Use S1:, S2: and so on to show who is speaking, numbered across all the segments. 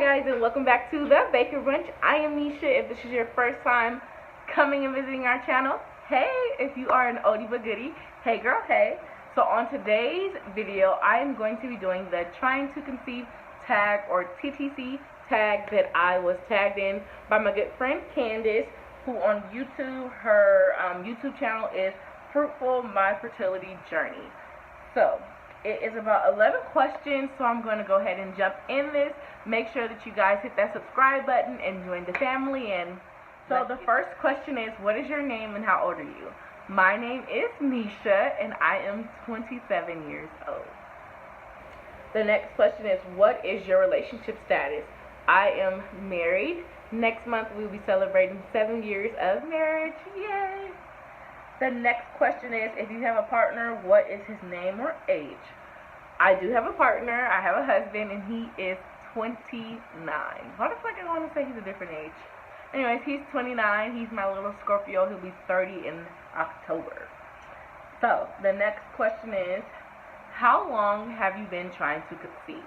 S1: guys, and welcome back to the Baker Bunch. I am Nisha. If this is your first time coming and visiting our channel, hey. If you are an oldie but goodie, hey girl, hey. So on today's video, I am going to be doing the Trying to Conceive tag, or TTC tag, that I was tagged in by my good friend Candace, who on YouTube, her YouTube channel is Fruitful My Fertility Journey. So it is about 11 questions, so I'm going to go ahead and jump in this. Make sure that you guys hit that subscribe button and join the family. And so the first question is, what is your name and how old are you? My name is Nisha, and I am 27 years old. The next question is, what is your relationship status? I am married. Next month we will be celebrating 7 years of marriage. Yay! The next question is, if you have a partner, what is his name or age? I do have a partner. I have a husband, and he is 29. Why the fuck I want to say he's a different age? Anyways, he's 29. He's my little Scorpio. He'll be 30 in October. So, the next question is, how long have you been trying to conceive?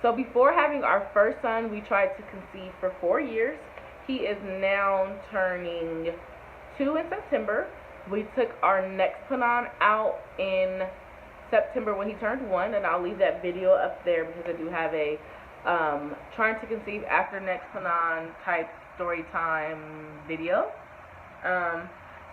S1: So, before having our first son, we tried to conceive for 4 years. He is now turning 2 in September. We took our next Panon out in September when he turned 1, and I'll leave that video up there because I do have a Trying to Conceive after next Panon type story time video.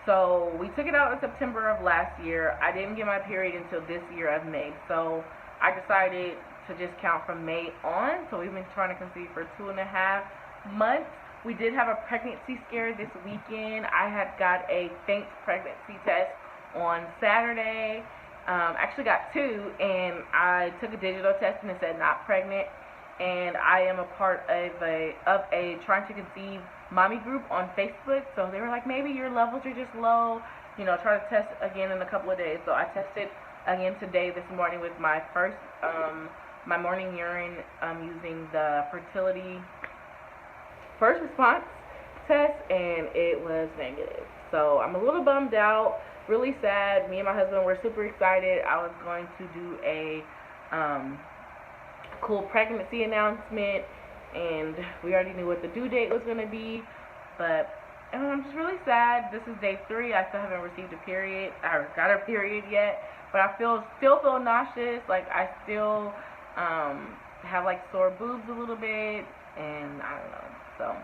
S1: So we took it out in September of last year. I didn't get my period until this year of May, so I decided to just count from May on. So we've been trying to conceive for 2.5 months. We did have a pregnancy scare this weekend. I had got a faint pregnancy test on Saturday. Actually got 2, and I took a digital test and it said not pregnant. And I am a part of a Trying to Conceive mommy group on Facebook. So they were like, maybe your levels are just low. You know, try to test again in a couple of days. So I tested again today, this morning, with my first my morning urine using the fertility first response test, and it was negative. So I'm a little bummed out, really sad. Me and my husband were super excited. I was going to do a cool pregnancy announcement, and we already knew what the due date was going to be, but I'm just really sad. This is day 3. I still haven't received a period. I haven't got a period yet, but I still feel nauseous. Like, I still have like sore boobs a little bit, and I don't know. So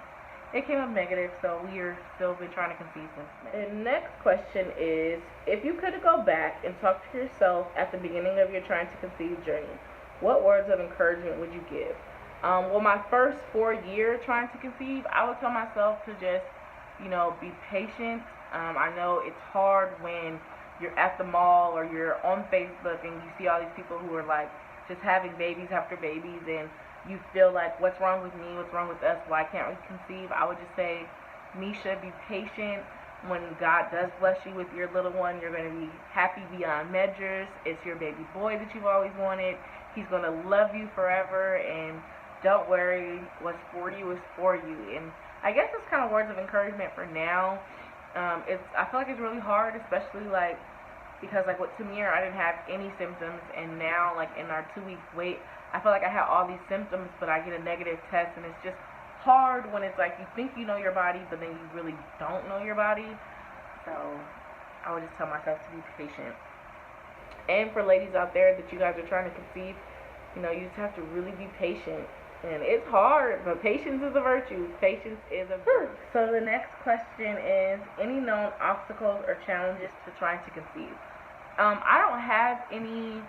S1: it came up negative, so we're still been trying to conceive since May. The next question is, if you could go back and talk to yourself at the beginning of your Trying to Conceive journey, what words of encouragement would you give? Well, my first 4 year trying to conceive, I would tell myself to just, you know, be patient. I know it's hard when you're at the mall or you're on Facebook and you see all these people who are like just having babies after babies, and you feel like, what's wrong with me? What's wrong with us? Why can't we conceive? I would just say, Nisha, be patient. When God does bless you with your little one, you're going to be happy beyond measures. It's your baby boy that you've always wanted. He's going to love you forever, and don't worry, what's for you is for you. And I guess it's kind of words of encouragement for now. I feel like it's really hard, especially like because like with Tamir, I didn't have any symptoms, and now like in our 2-week wait, I feel like I have all these symptoms, but I get a negative test, and it's just hard when it's like you think you know your body, but then you really don't know your body. So I would just tell myself to be patient. And for ladies out there that you guys are trying to conceive, you know, you just have to really be patient. And it's hard, but patience is a virtue. Patience is a virtue. So the next question is, any known obstacles or challenges to trying to conceive? I don't have any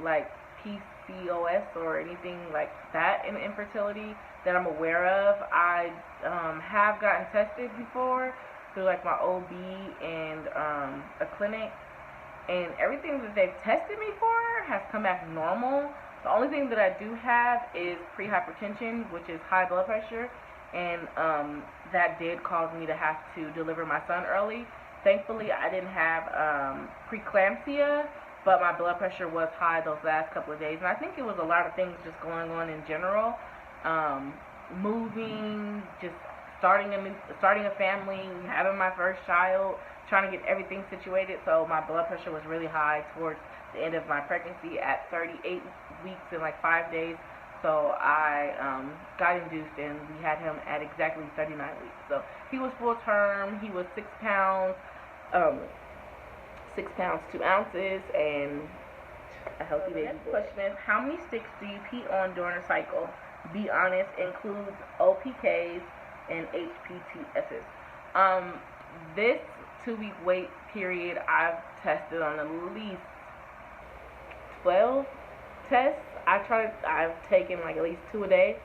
S1: like PCOS or anything like that in infertility that I'm aware of. I have gotten tested before through like my OB and a clinic, and everything that they've tested me for has come back normal. The only thing that I do have is prehypertension, which is high blood pressure, and that did cause me to have to deliver my son early. Thankfully, I didn't have preeclampsia, but my blood pressure was high those last couple of days, and I think it was a lot of things just going on in general. Moving, just starting a family, having my first child, trying to get everything situated. So my blood pressure was really high towards the end of my pregnancy at 38 weeks and like 5 days. So I got induced, and we had him at exactly 39 weeks. So he was full term. He was 6 pounds, 6 pounds 2 ounces, and a healthy baby. Next question is, how many sticks do you pee on during a cycle? Be honest, includes OPKs and HPTs. This 2-week wait period, I've tested on at least 12 tests. I've taken like at least 2 a day,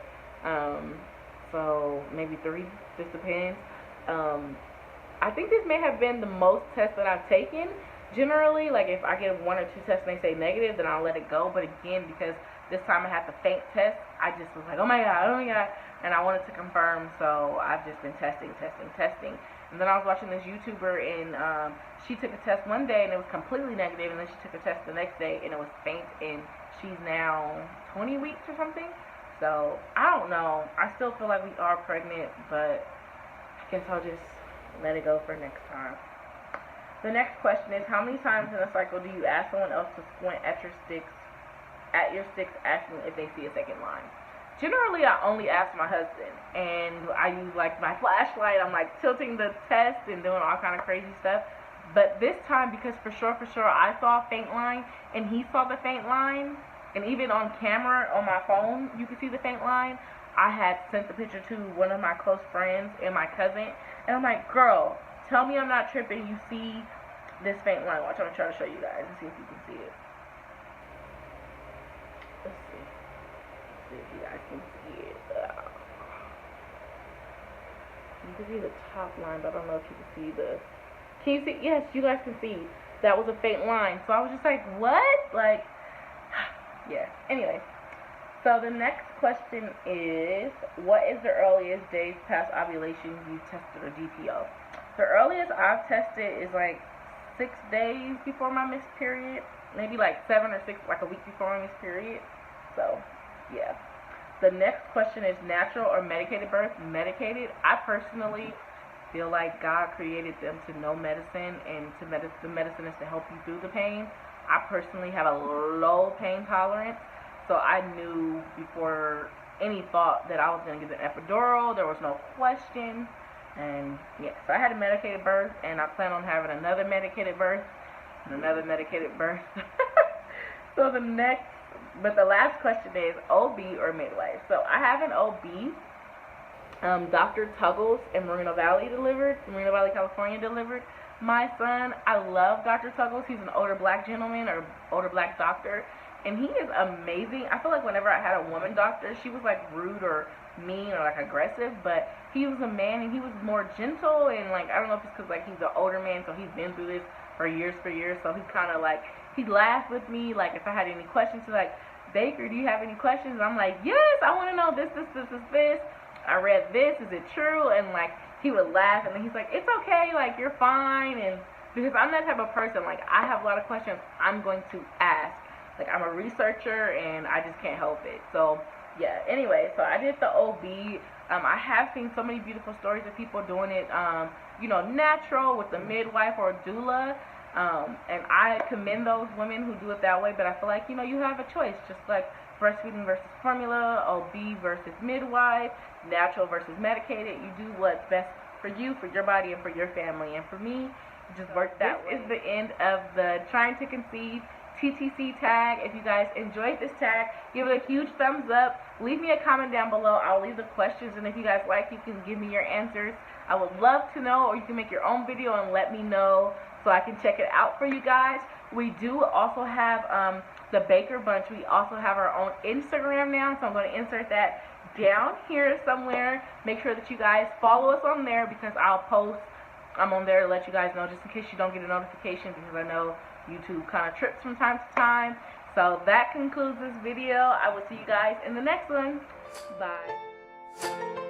S1: so maybe 3, just depends. I think this may have been the most tests that I've taken. Generally, like if I get 1 or 2 tests and they say negative, then I'll let it go. But again, because this time I had the faint test, I just was like, oh my god, and I wanted to confirm, so I've just been testing. And then I was watching this YouTuber, and she took a test one day and it was completely negative, and then she took a test the next day and it was faint, and she's now 20 weeks or something. So I don't know. I still feel like we are pregnant, but I guess I'll just let it go for next time. The next question is, how many times in a cycle do you ask someone else to squint at your sticks, asking if they see a second line? Generally, I only ask my husband, and I use like my flashlight. I'm like tilting the test and doing all kind of crazy stuff. But this time, because for sure I saw a faint line, and he saw the faint line, and even on camera on my phone, you could see the faint line. I had sent the picture to one of my close friends and my cousin, and I'm like, girl, tell me I'm not tripping. You see this faint line. Watch, I'm going to try to show you guys and see if you can see it. Let's see. See if you guys can see it. You can see the top line, but I don't know if you can see the... Can you see? Yes, you guys can see. That was a faint line. So I was just like, what? Like, yeah. Anyway. So the next question is, what is the earliest days past ovulation you've tested a DPO? The earliest I've tested is like 6 days before my missed period. Maybe like 7 or 6, like a week before my missed period. So, yeah. The next question is, natural or medicated birth? Medicated. I personally feel like God created them to know medicine, and the medicine is to help you through the pain. I personally have a low pain tolerance, so I knew before any thought that I was going to get an epidural. There was no question. And yeah, so I had a medicated birth, and I plan on having another medicated birth and another medicated birth. So the last question is, OB or midwife? So I have an OB. Dr. Tuggles in Moreno Valley, California delivered my son. I love Dr. Tuggles. He's an older black gentleman, or older black doctor, and he is amazing. I feel like whenever I had a woman doctor, she was like rude or mean or like aggressive, but he was a man, and he was more gentle, and like, I don't know if it's because like he's an older man, so he's been through this for years, so he's kind of like, he'd laugh with me, like if I had any questions, he's like, Baker, do you have any questions? And I'm like, yes, I want to know this. I read this, is it true? And like, he would laugh, and then he's like, it's okay, like, you're fine. And because I'm that type of person, like, I have a lot of questions I'm going to ask. Like, I'm a researcher, and I just can't help it. So yeah, anyway, so I did the OB. I have seen so many beautiful stories of people doing it, you know, natural with the midwife or doula. And I commend those women who do it that way, but I feel like, you know, you have a choice, just like breastfeeding versus formula, OB versus midwife, natural versus medicated. You do what's best for you, for your body, and for your family. And for me, it just worked that way. This is the end of the Trying to Conceive TTC tag. If you guys enjoyed this tag, give it a huge thumbs up. Leave me a comment down below. I'll leave the questions, and if you guys like, you can give me your answers. I would love to know, or you can make your own video and let me know so I can check it out for you guys. We do also have the Baker Bunch. We also have our own Instagram now, so I'm going to insert that down here somewhere. Make sure that you guys follow us on there, because I'll post. I'm on there to let you guys know, just in case you don't get a notification, because I know YouTube kind of trips from time to time. So that concludes this video. I will see you guys in the next one. Bye.